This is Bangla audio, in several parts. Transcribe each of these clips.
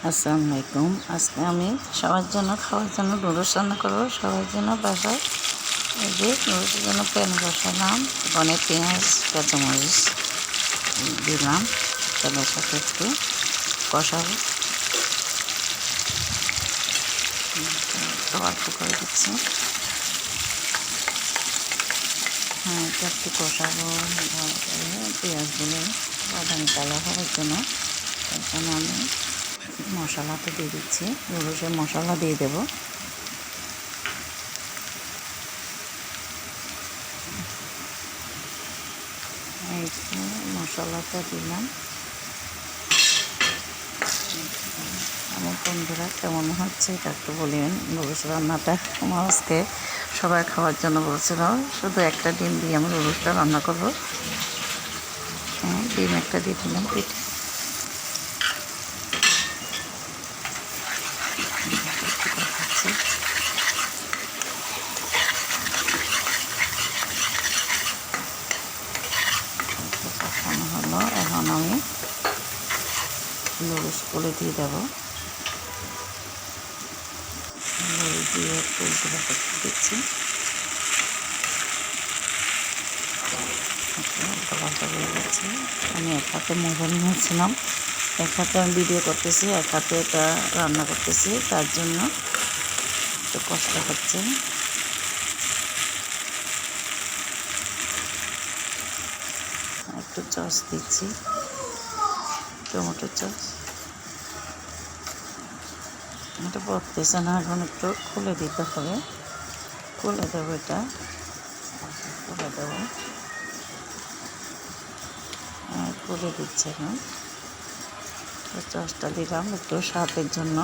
আসসালামু আলাইকুম। আজকে আমি সবার জন্য খাওয়ার জন্য নুডলস রান্না করবো। সবার জন্য বাসায় এই যে নুডলসের জন্য প্যান বসালাম, ওখানে পেঁয়াজ কাঁচামরিচ দিলাম, তেলের সাথে একটু কষাবো, অল্প করে দিচ্ছি। এটা একটু কষাবো ভালো করে, পেঁয়াজগুলো বাদামি কালার হওয়ার জন্য। তার জন্য আমি মশলাটা দিয়ে দিচ্ছি, নুডলসের মশলা দিয়ে দেবো। এই মশলাটা দিলাম। আমার বন্ধুরা কেমন হচ্ছে এটা একটু বলবেন। নুডলস রান্নাটা আমার আজকে সবাই খাওয়ার জন্য বলছিল, শুধু একটা ডিম দিয়ে আমি নুডলসটা রান্না করবো। ডিম একটা দিয়ে দিলাম পিঠে। কষানো হলো, এখন আমি নুডলসগুলো দিয়ে দেবো। নুডলস দিয়ে একটু দিচ্ছি, আমি এক হাতে মোবাইল নিয়েছিলাম, এক হাতে আমি ভিডিও করতেছি, এক হাতে এটা রান্না করতেছি, তার জন্য একটু কষ্ট হচ্ছে। একটু সস দিচ্ছি, টমেটো সস। এটা পড়তেছে না, এখন একটু খুলে দিতে হবে, খুলে দেবো, এটা খুলে দেবো, খুলে দিচ্ছে। এখন সসটা দিলাম একটু স্বাদের জন্য।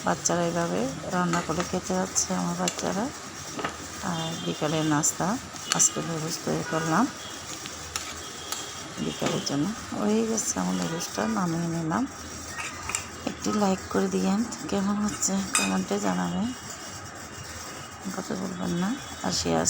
বাচ্চারা এইভাবে রান্না করে খেতে যাচ্ছে আমার বাচ্চারা। আর বিকালের নাস্তা আজকে নুডলস তৈরি করলাম বিকালের জন্য। হয়ে গেছে আমার নুডলসটা, নামিয়ে নিলাম। একটি লাইক করে দিয়েন, কেমন হচ্ছে কমেন্টে জানাবেন, কথা বলবেন না। আর শেয়ার